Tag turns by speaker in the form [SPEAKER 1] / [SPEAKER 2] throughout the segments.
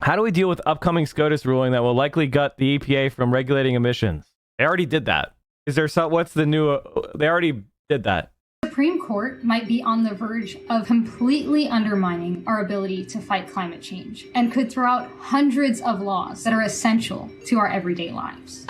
[SPEAKER 1] How do we deal with upcoming SCOTUS ruling that will likely gut the EPA from regulating emissions? They already did that. Is there some, what's the new, they already did that.
[SPEAKER 2] The Supreme Court might be on the verge of completely undermining our ability to fight climate change and could throw out hundreds of laws that are essential to our everyday lives.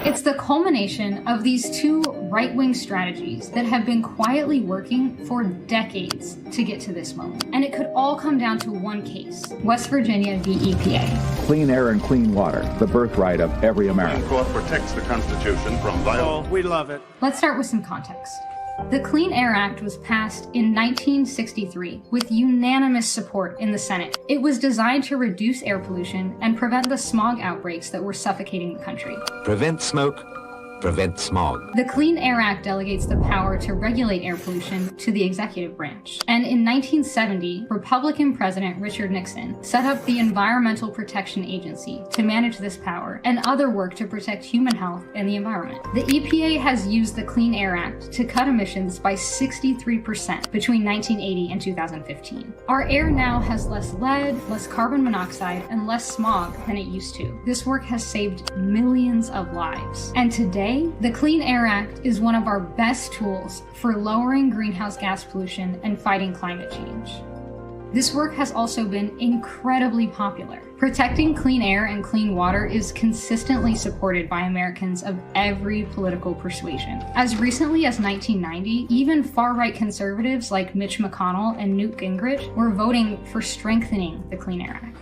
[SPEAKER 2] It's the culmination of these two right-wing strategies that have been quietly working for decades to get to this moment. And it could all come down to one case, West Virginia v. EPA.
[SPEAKER 3] Clean air and clean water, the birthright of every American.
[SPEAKER 4] The court protects the Constitution from violence.
[SPEAKER 5] Oh, we love it.
[SPEAKER 2] Let's start with some context. The Clean Air Act was passed in 1963 with unanimous support in the Senate. It was designed to reduce air pollution and prevent the smog outbreaks that were suffocating the country.
[SPEAKER 6] Prevent smoke, prevent smog.
[SPEAKER 2] The Clean Air Act delegates the power to regulate air pollution to the executive branch. And in 1970, Republican President Richard Nixon set up the Environmental Protection Agency to manage this power and other work to protect human health and the environment. The EPA has used the Clean Air Act to cut emissions by 63% between 1980 and 2015. Our air now has less lead, less carbon monoxide, and less smog than it used to. This work has saved millions of lives. And today, the Clean Air Act is one of our best tools for lowering greenhouse gas pollution and fighting climate change. This work has also been incredibly popular. Protecting clean air and clean water is consistently supported by Americans of every political persuasion. As recently as 1990, even far-right conservatives like Mitch McConnell and Newt Gingrich were voting for strengthening the Clean Air Act.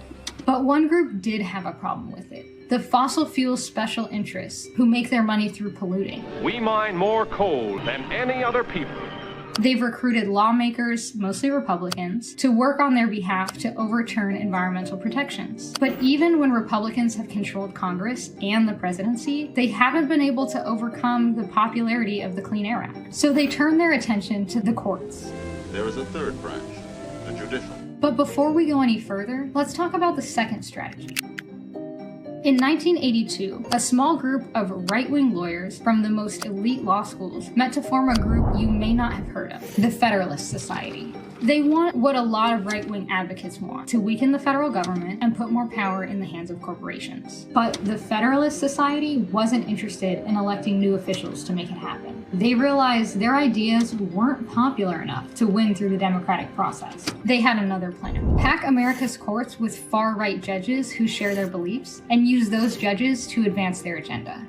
[SPEAKER 2] But one group did have a problem with it. The fossil fuel special interests who make their money through polluting.
[SPEAKER 7] We mine more coal than any other people.
[SPEAKER 2] They've recruited lawmakers, mostly Republicans, to work on their behalf to overturn environmental protections. But even when Republicans have controlled Congress and the presidency, they haven't been able to overcome the popularity of the Clean Air Act. So they turn their attention to the courts.
[SPEAKER 4] There is a third branch, the judicial.
[SPEAKER 2] But before we go any further, let's talk about the second strategy. In 1982, a small group of right-wing lawyers from the most elite law schools met to form a group you may not have heard of, the Federalist Society. They want what a lot of right-wing advocates want, to weaken the federal government and put more power in the hands of corporations. But the Federalist Society wasn't interested in electing new officials to make it happen. They realized their ideas weren't popular enough to win through the democratic process. They had another plan. Pack America's courts with far-right judges who share their beliefs and use those judges to advance their agenda.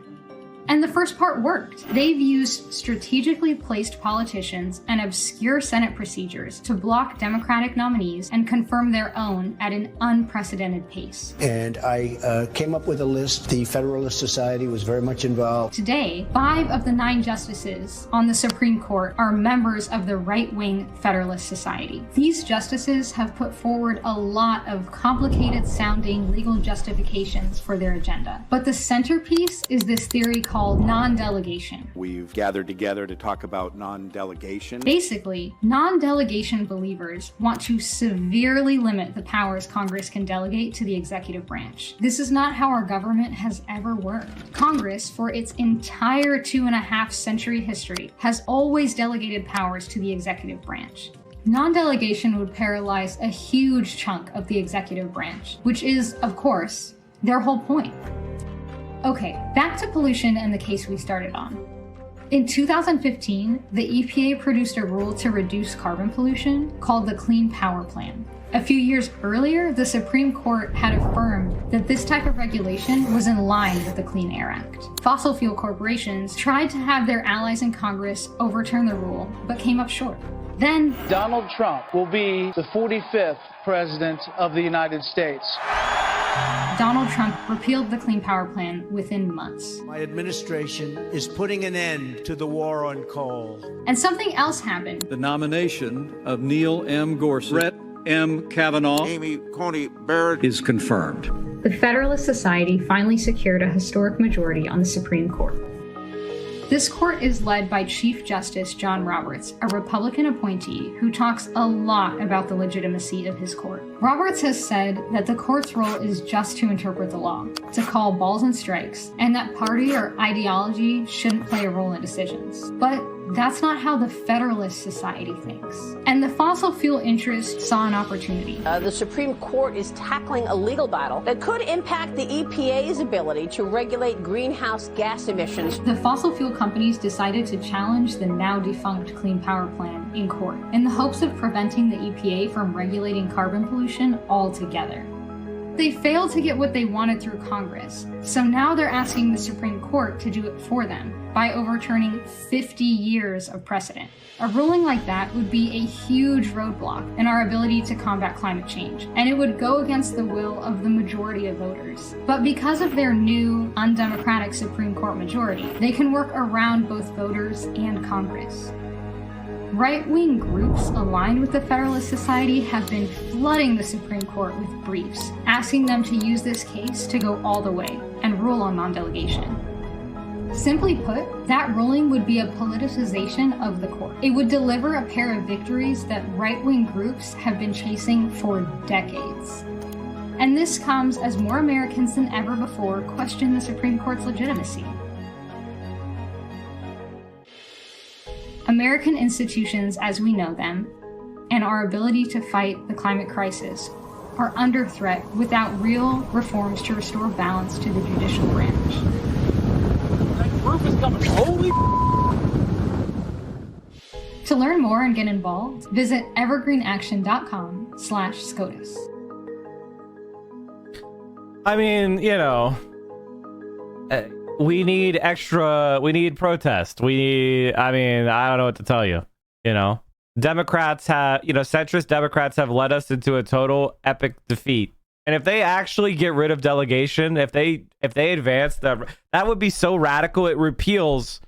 [SPEAKER 2] And the first part worked. They've used strategically placed politicians and obscure Senate procedures to block Democratic nominees and confirm their own at an unprecedented pace.
[SPEAKER 8] And I came up with a list. The Federalist Society was very much involved.
[SPEAKER 2] Today, 5 of the 9 justices on the Supreme Court are members of the right-wing Federalist Society. These justices have put forward a lot of complicated-sounding legal justifications for their agenda. But the centerpiece is this theory called non-delegation.
[SPEAKER 5] We've gathered together to talk about non-delegation.
[SPEAKER 2] Basically, non-delegation believers want to severely limit the powers Congress can delegate to the executive branch. This is not how our government has ever worked. Congress, for its entire 2.5-century history, has always delegated powers to the executive branch. Non-delegation would paralyze a huge chunk of the executive branch, which is, of course, their whole point. Okay, back to pollution and the case we started on. In 2015, the EPA produced a rule to reduce carbon pollution called the Clean Power Plan. A few years earlier, the Supreme Court had affirmed that this type of regulation was in line with the Clean Air Act. Fossil fuel corporations tried to have their allies in Congress overturn the rule, but came up short. Then,
[SPEAKER 9] Donald Trump will be the 45th President of the United States.
[SPEAKER 2] Donald Trump repealed the Clean Power Plan within months.
[SPEAKER 10] My administration is putting an end to the war on coal.
[SPEAKER 2] And something else happened.
[SPEAKER 11] The nomination of Neil M. Gorsuch, Brett M. Kavanaugh,
[SPEAKER 4] Amy Coney Barrett
[SPEAKER 11] is confirmed.
[SPEAKER 2] The Federalist Society finally secured a historic majority on the Supreme Court. This court is led by Chief Justice John Roberts, a Republican appointee who talks a lot about the legitimacy of his court. Roberts has said that the court's role is just to interpret the law, to call balls and strikes, and that party or ideology shouldn't play a role in decisions. But that's not how the Federalist Society thinks. And the fossil fuel interests saw an opportunity.
[SPEAKER 12] The Supreme Court is tackling a legal battle that could impact the EPA's ability to regulate greenhouse gas emissions.
[SPEAKER 2] The fossil fuel companies decided to challenge the now defunct Clean Power Plan in court in the hopes of preventing the EPA from regulating carbon pollution altogether. They failed to get what they wanted through Congress, so now they're asking the Supreme Court to do it for them by overturning 50 years of precedent. A ruling like that would be a huge roadblock in our ability to combat climate change, and it would go against the will of the majority of voters. But because of their new, undemocratic Supreme Court majority, they can work around both voters and Congress. Right-wing groups aligned with the Federalist Society have been flooding the Supreme Court with briefs, asking them to use this case to go all the way and rule on non-delegation. Simply put, that ruling would be a politicization of the court. It would deliver a pair of victories that right-wing groups have been chasing for decades. And this comes as more Americans than ever before question the Supreme Court's legitimacy. American institutions as we know them, and our ability to fight the climate crisis, are under threat without real reforms to restore balance to the judicial branch.
[SPEAKER 13] Roof is coming. Holy.
[SPEAKER 2] To learn more and get involved, visit evergreenaction.com/SCOTUS.
[SPEAKER 1] I mean, you know, we need protest. I don't know what to tell you. You know, centrist Democrats have led us into a total epic defeat. And if they actually get rid of delegation, if they advance that would be so radical. It repeals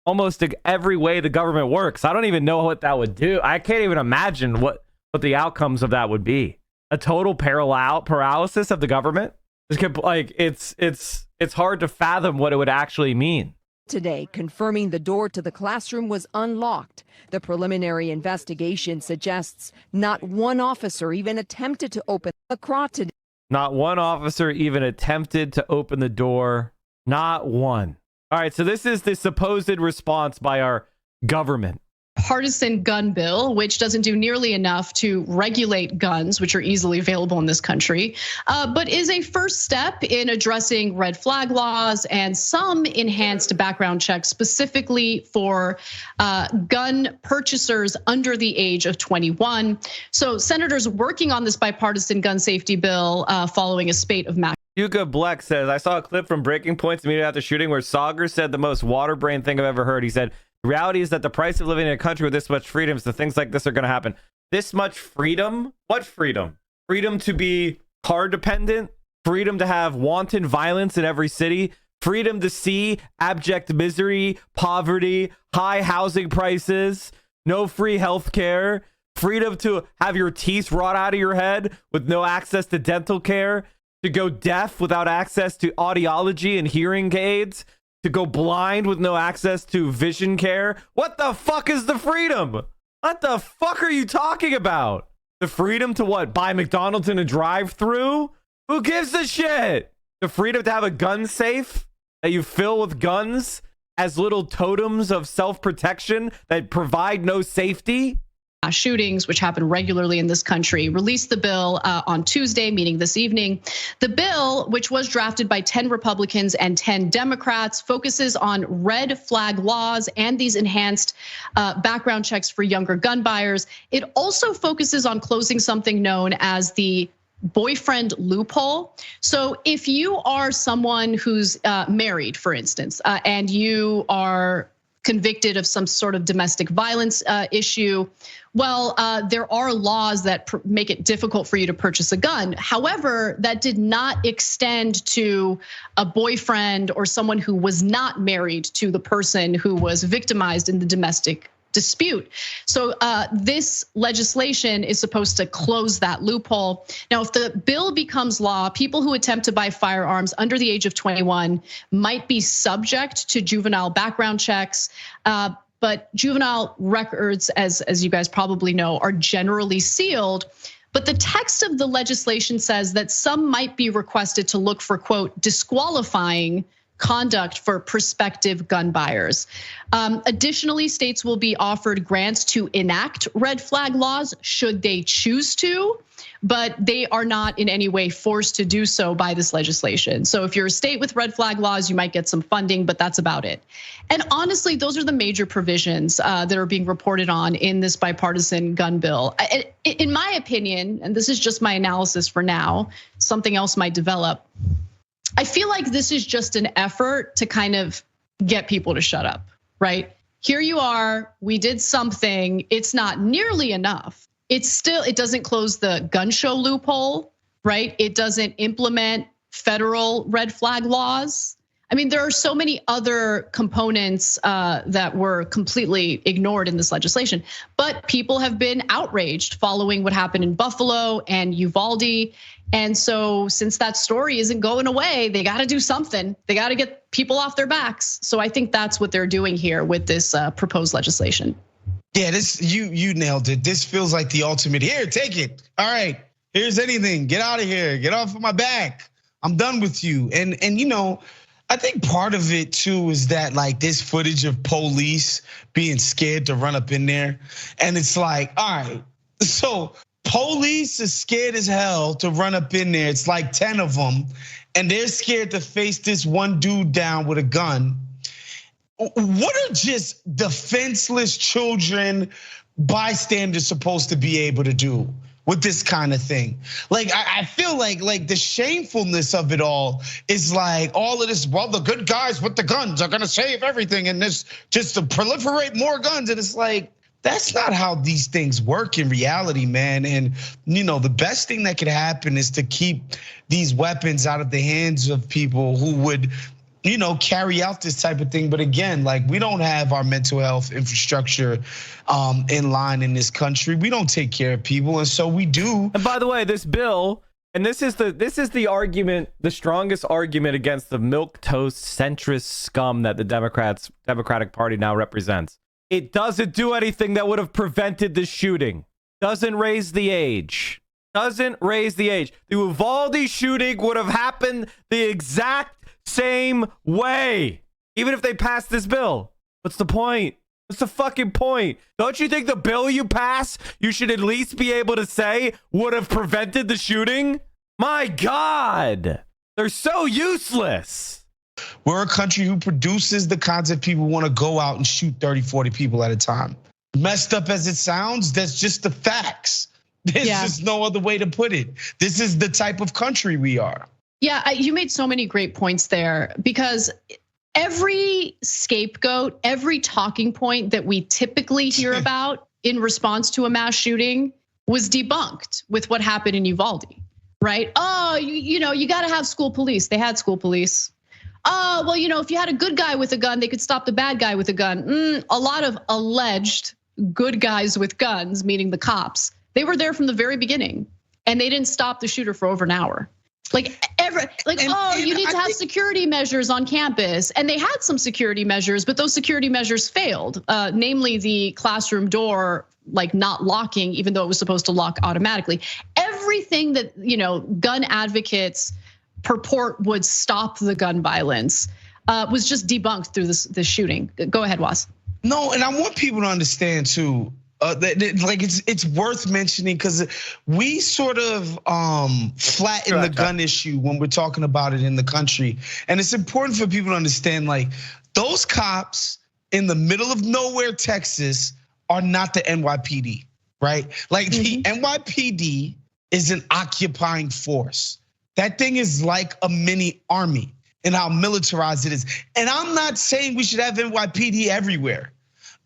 [SPEAKER 1] almost every way the government works. I don't even know what that would do. I can't even imagine what the outcomes of that would be. A total paralysis of the government. It's hard to fathom what it would actually mean.
[SPEAKER 14] Today, confirming the door to the classroom was unlocked. The preliminary investigation suggests not one officer even attempted to open the CRA today.
[SPEAKER 1] Not one officer even attempted to open the door. Not one. All right, so this is the supposed response by our government.
[SPEAKER 15] Partisan gun bill, which doesn't do nearly enough to regulate guns, which are easily available in this country, but is a first step in addressing red flag laws and some enhanced background checks specifically for gun purchasers under the age of 21. So senators working on this bipartisan gun safety bill following a spate of
[SPEAKER 1] Yuka Bleck says, I saw a clip from Breaking Points immediately after shooting where Sauger said the most water-brained thing I've ever heard. He said, the reality is that the price of living in a country with this much freedom is that things like this are going to happen. This much freedom? What freedom? Freedom to be car dependent? Freedom to have wanton violence in every city? Freedom to see abject misery, poverty, high housing prices, no free health care? Freedom to have your teeth rot out of your head with no access to dental care? To go deaf without access to audiology and hearing aids? To go blind with no access to vision care? What the fuck is the freedom? What the fuck are you talking about? The freedom to what? Buy McDonald's in a drive-thru? Who gives a shit? The freedom to have a gun safe that you fill with guns as little totems of self-protection that provide no safety?
[SPEAKER 15] Shootings, which happen regularly in this country, released the bill on Tuesday, meaning this evening. The bill, which was drafted by 10 Republicans and 10 Democrats, focuses on red flag laws and these enhanced background checks for younger gun buyers. It also focuses on closing something known as the boyfriend loophole. So if you are someone who's married, for instance, and you are convicted of some sort of domestic violence issue, well, there are laws that make it difficult for you to purchase a gun. However, that did not extend to a boyfriend or someone who was not married to the person who was victimized in the domestic dispute. So this legislation is supposed to close that loophole. Now, if the bill becomes law, people who attempt to buy firearms under the age of 21 might be subject to juvenile background checks. But juvenile records, as you guys probably know, are generally sealed. But the text of the legislation says that some might be requested to look for, quote, disqualifying conduct for prospective gun buyers. Additionally, states will be offered grants to enact red flag laws should they choose to, but they are not in any way forced to do so by this legislation. So if you're a state with red flag laws, you might get some funding, but that's about it. And honestly, those are the major provisions that are being reported on in this bipartisan gun bill. In my opinion, and this is just my analysis for now, something else might develop. I feel like this is just an effort to kind of get people to shut up, right? Here you are, we did something, it's not nearly enough. It doesn't close the gun show loophole, right? It doesn't implement federal red flag laws. I mean, there are so many other components that were completely ignored in this legislation, but people have been outraged following what happened in Buffalo and Uvalde. And so since that story isn't going away, they got to do something. They got to get people off their backs. So I think that's what they're doing here with this proposed legislation.
[SPEAKER 16] Yeah, this you nailed it. This feels like the ultimate. Here, take it. All right, here's anything. Get out of here. Get off of my back. I'm done with you. And you know, I think part of it too is that like this footage of police being scared to run up in there, and it's like, all right, so police is scared as hell to run up in there. It's like 10 of them, and they're scared to face this one dude down with a gun. What are just defenseless children, bystanders supposed to be able to do with this kind of thing? Like, I feel like the shamefulness of it all is like all of this, well, the good guys with the guns are gonna save everything and this just to proliferate more guns. And it's like, that's not how these things work in reality, man. And you know, the best thing that could happen is to keep these weapons out of the hands of people who would, you know, carry out this type of thing. But again, like we don't have our mental health infrastructure in line in this country. We don't take care of people, and so we do.
[SPEAKER 1] And by the way, this bill, and this is the argument, the strongest argument against the milquetoast centrist scum that the Democratic Party now represents. It doesn't do anything that would have prevented the shooting. Doesn't raise the age. Doesn't raise the age. The Uvalde shooting would have happened the exact same way, even if they passed this bill. What's the point? What's the fucking point? Don't you think the bill you pass, you should at least be able to say would have prevented the shooting? My God, they're so useless.
[SPEAKER 16] We're a country who produces the kinds of people who want to go out and shoot 30, 40 people at a time. Messed up as it sounds, that's just the facts. There's just no other way to put it. This is the type of country we are.
[SPEAKER 15] Yeah, you made so many great points there, because every scapegoat, every talking point that we typically hear about in response to a mass shooting was debunked with what happened in Uvalde, right? Oh, you know, you got to have school police. They had school police. Oh, well, you know, if you had a good guy with a gun, they could stop the bad guy with a gun. A lot of alleged good guys with guns, meaning the cops, they were there from the very beginning, and they didn't stop the shooter for over an hour. You need to have security measures on campus. And they had some security measures, but those security measures failed. Namely the classroom door, like not locking, even though it was supposed to lock automatically. Everything that, you know, gun advocates purport would stop the gun violence was just debunked through this shooting. Go ahead, Was.
[SPEAKER 16] No, and I want people to understand too, like it's worth mentioning, because we sort of flatten the gun issue when we're talking about it in the country. And it's important for people to understand, like, those cops in the middle of nowhere, Texas, are not the NYPD, right? Like the NYPD is an occupying force. That thing is like a mini army in how militarized it is. And I'm not saying we should have NYPD everywhere.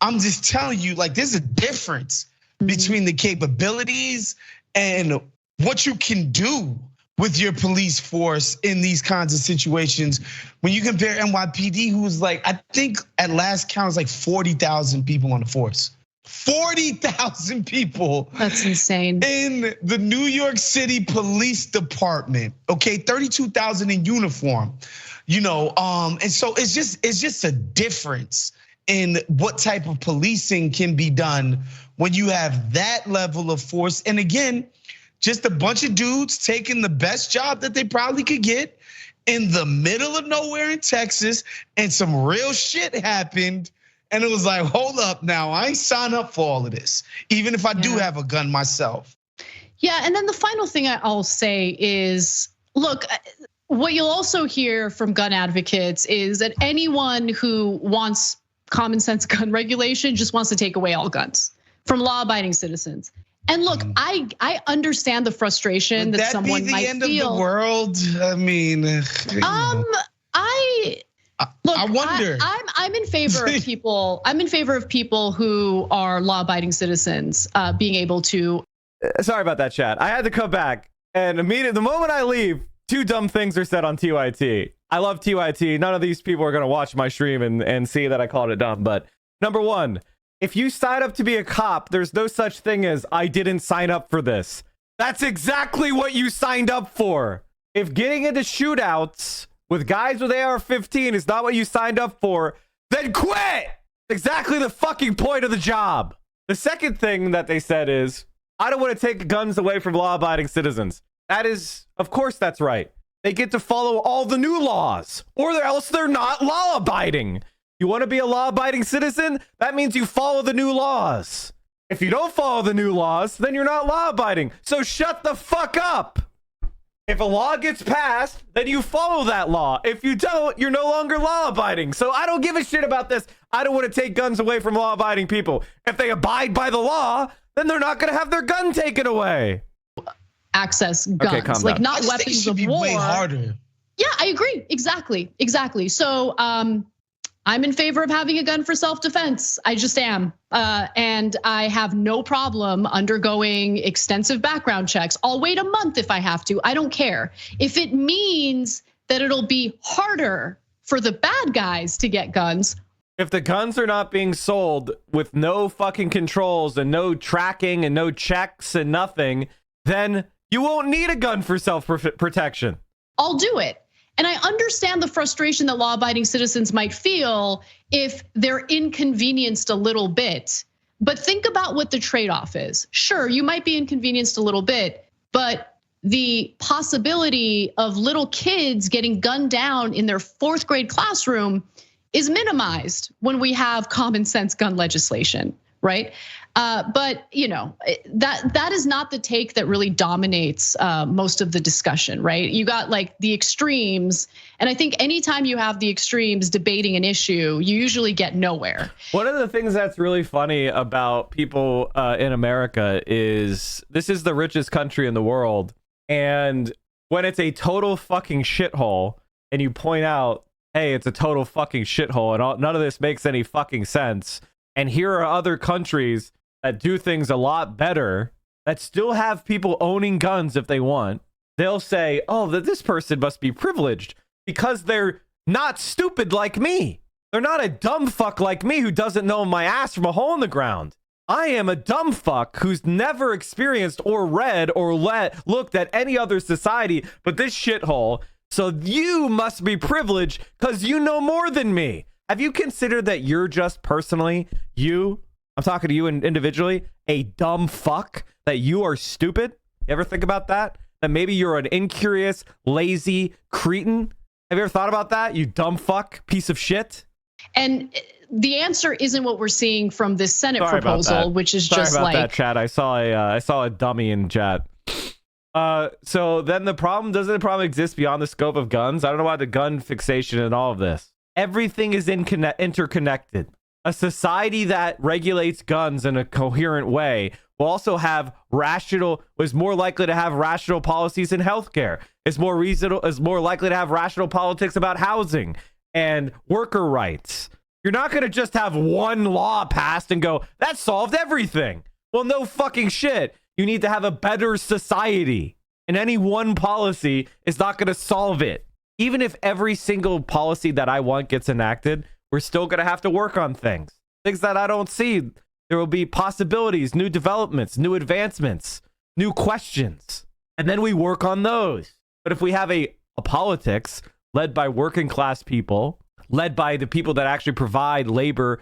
[SPEAKER 16] I'm just telling you, like, there's a difference between the capabilities and what you can do with your police force in these kinds of situations. When you compare NYPD, who's like, I think at last count is like 40,000 people on the force. 40,000 people.
[SPEAKER 15] That's insane.
[SPEAKER 16] In the New York City Police Department, okay, 32,000 in uniform, you know, and so it's just a difference in what type of policing can be done when you have that level of force. And again, just a bunch of dudes taking the best job that they probably could get in the middle of nowhere in Texas, and some real shit happened. And it was like, hold up now, I ain't signed up for all of this, even if I do have a gun myself.
[SPEAKER 15] Yeah, and then the final thing I'll say is, look, what you'll also hear from gun advocates is that anyone who wants common sense gun regulation just wants to take away all guns from law-abiding citizens. And look, I understand the frustration that someone might feel. Would that be the end of the world?
[SPEAKER 16] I mean,
[SPEAKER 15] Look,
[SPEAKER 16] I wonder.
[SPEAKER 15] I'm in favor of people. I'm in favor of people who are law-abiding citizens being able to.
[SPEAKER 1] Sorry about that, chat. I had to come back, and immediately the moment I leave, two dumb things are said on TYT. I love TYT. None of these people are gonna watch my stream and see that I called it dumb. But number one, if you sign up to be a cop, there's no such thing as I didn't sign up for this. That's exactly what you signed up for. If getting into shootouts with guys with AR-15 is not what you signed up for, then quit! Exactly the fucking point of the job. The second thing that they said is, I don't want to take guns away from law-abiding citizens. That is, of course that's right. They get to follow all the new laws, or else they're not law-abiding. You want to be a law-abiding citizen? That means you follow the new laws. If you don't follow the new laws, then you're not law-abiding. So shut the fuck up. If a law gets passed, then you follow that law. If you don't, you're no longer law-abiding. So I don't give a shit about this. I don't want to take guns away from law-abiding people. If they abide by the law, then they're not going to have their gun taken away.
[SPEAKER 15] Access guns, like not weapons of war.
[SPEAKER 16] Way harder.
[SPEAKER 15] Yeah, I agree. Exactly. So I'm in favor of having a gun for self-defense. I just am. And I have no problem undergoing extensive background checks. I'll wait a month if I have to. I don't care. If it means that it'll be harder for the bad guys to get guns.
[SPEAKER 1] If the guns are not being sold with no fucking controls and no tracking and no checks and nothing, then you won't need a gun for self-protection.
[SPEAKER 15] I'll do it. And I understand the frustration that law-abiding citizens might feel if they're inconvenienced a little bit. But think about what the trade-off is. Sure, you might be inconvenienced a little bit, but the possibility of little kids getting gunned down in their 4th grade classroom is minimized when we have common sense gun legislation, right? But that is not the take that really dominates most of the discussion, right? You got like the extremes, and I think anytime you have the extremes debating an issue, you usually get nowhere.
[SPEAKER 1] One of the things that's really funny about people in America is this is the richest country in the world, and when it's a total fucking shithole, and you point out, hey, it's a total fucking shithole, and none of this makes any fucking sense. And here are other countries that do things a lot better, that still have people owning guns if they want. They'll say, oh, that this person must be privileged because they're not stupid like me. They're not a dumb fuck like me who doesn't know my ass from a hole in the ground. I am a dumb fuck who's never experienced or read or looked at any other society but this shithole. So you must be privileged because you know more than me. Have you considered that you're just personally, I'm talking to you individually, a dumb fuck, that you are stupid? You ever think about that? That maybe you're an incurious, lazy cretin? Have you ever thought about that, you dumb fuck piece of shit?
[SPEAKER 15] And the answer isn't what we're seeing from this Senate proposal, which is just like
[SPEAKER 1] that, chat. I saw a dummy in chat. So then doesn't the problem exist beyond the scope of guns? I don't know why the gun fixation and all of this. Everything is interconnected. A society that regulates guns in a coherent way will also have is more likely to have rational policies in healthcare. Is more likely to have rational politics about housing and worker rights. You're not going to just have one law passed and go, that solved everything. Well, no fucking shit. You need to have a better society, and any one policy is not going to solve it. Even if every single policy that I want gets enacted, we're still going to have to work on things that I don't see. There will be possibilities, new developments, new advancements, new questions, and then we work on those. But if we have a politics led by working class people, led by the people that actually provide labor,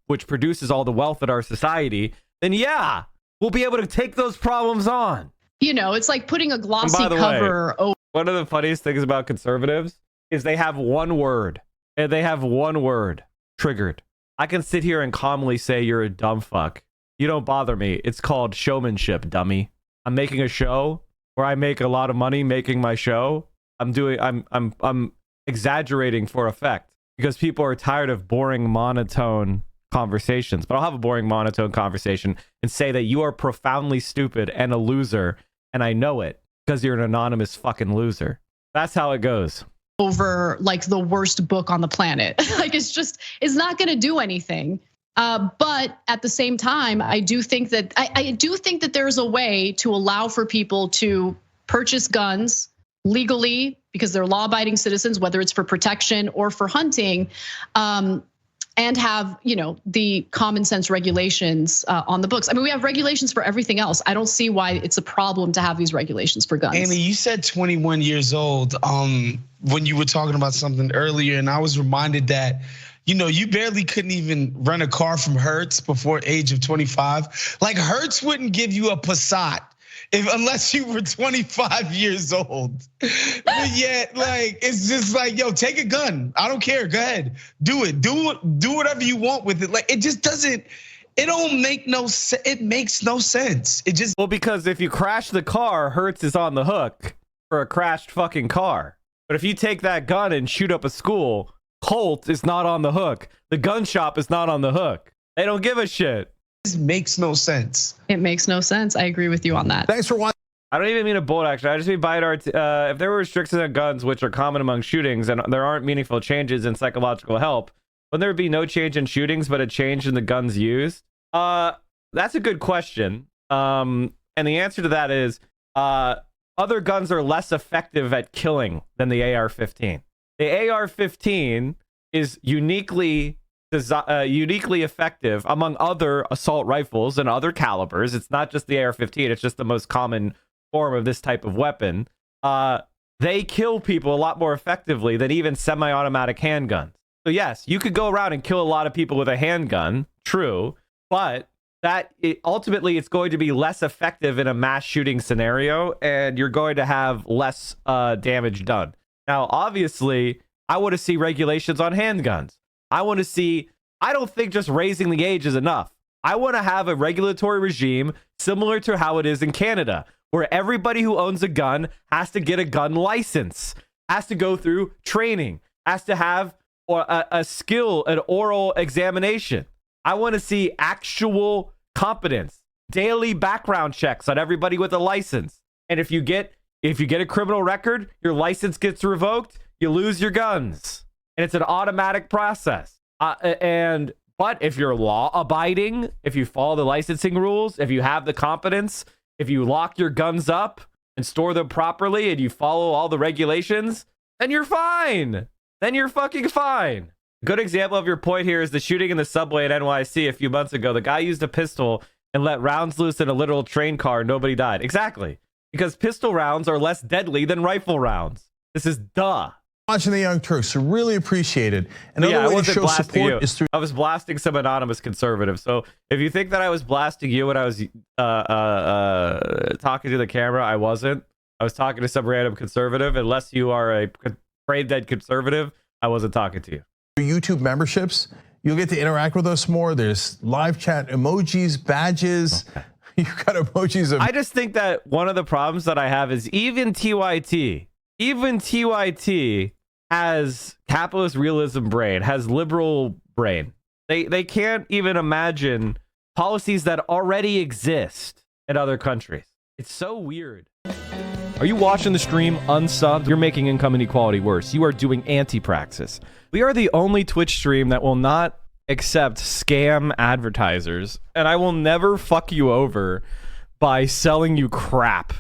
[SPEAKER 1] which produces all the wealth in our society, then yeah, we'll be able to take those problems on.
[SPEAKER 15] It's like putting a glossy cover over
[SPEAKER 1] One of the funniest things about conservatives is they have one word. And they have one word. Triggered. I can sit here and calmly say you're a dumb fuck. You don't bother me. It's called showmanship, dummy. I'm making a show where I make a lot of money making my show. I'm exaggerating for effect because people are tired of boring monotone conversations. But I'll have a boring monotone conversation and say that you are profoundly stupid and a loser, and I know it because you're an anonymous fucking loser. That's how it goes.
[SPEAKER 15] Over like the worst book on the planet. Like it's not going to do anything. But at the same time, I do think that there's a way to allow for people to purchase guns legally because they're law-abiding citizens, whether it's for protection or for hunting, and have, you know, the common sense regulations on the books. I mean, we have regulations for everything else. I don't see why it's a problem to have these regulations for guns.
[SPEAKER 16] Annie, you said 21 years old when you were talking about something earlier, and I was reminded that, you know, you barely couldn't even rent a car from Hertz before age of 25. Like Hertz wouldn't give you a Passat unless you were 25 years old. But yet, like, it's just like, yo, take a gun. I don't care. Go ahead. Do it. Do whatever you want with it. Like, it just doesn't, it don't make no sense. It makes no sense. It just.
[SPEAKER 1] Well, because if you crash the car, Hertz is on the hook for a crashed fucking car. But if you take that gun and shoot up a school, Colt is not on the hook. The gun shop is not on the hook. They don't give a shit.
[SPEAKER 16] This makes no sense.
[SPEAKER 15] It makes no sense. I agree with you on that.
[SPEAKER 17] Thanks for watching.
[SPEAKER 1] I don't even mean a bold action. I just mean if there were restrictions on guns, which are common among shootings, and there aren't meaningful changes in psychological help, wouldn't there be no change in shootings, but a change in the guns used? That's a good question. And the answer to that is other guns are less effective at killing than the AR-15. The AR-15 is uniquely effective among other assault rifles and other calibers. It's not just the AR-15. It's just the most common form of this type of weapon. They kill people a lot more effectively than even semi-automatic handguns. So yes, you could go around and kill a lot of people with a handgun. True. But ultimately it's going to be less effective in a mass shooting scenario, and you're going to have less damage done. Now, obviously, I want to see regulations on handguns. I don't think just raising the age is enough. I want to have a regulatory regime similar to how it is in Canada, where everybody who owns a gun has to get a gun license, has to go through training, has to have a skill, an oral examination. I want to see actual competence, daily background checks on everybody with a license. And if you get a criminal record, your license gets revoked, you lose your guns. And it's an automatic process. But if you're law abiding, if you follow the licensing rules, if you have the competence, if you lock your guns up and store them properly and you follow all the regulations, then you're fine. Then you're fucking fine. A good example of your point here is the shooting in the subway at NYC a few months ago. The guy used a pistol and let rounds loose in a literal train car and nobody died. Exactly. Because pistol rounds are less deadly than rifle rounds. This is duh.
[SPEAKER 17] Watching the Young Turks, so really appreciate it. Another way to show support is through.
[SPEAKER 1] I was blasting some anonymous conservative. So if you think that I was blasting you when I was talking to the camera, I wasn't. I was talking to some random conservative. Unless you are a brain dead conservative, I wasn't talking to you.
[SPEAKER 17] YouTube memberships, you'll get to interact with us more. There's live chat emojis, badges. Okay. You've got emojis of.
[SPEAKER 1] I just think that one of the problems that I have is even TYT has capitalist realism brain, has liberal brain. They can't even imagine policies that already exist in other countries. It's so weird. Are you watching the stream unsubbed? You're making income inequality worse. You are doing anti-praxis. We are the only Twitch stream that will not accept scam advertisers, and I will never fuck you over by selling you crap.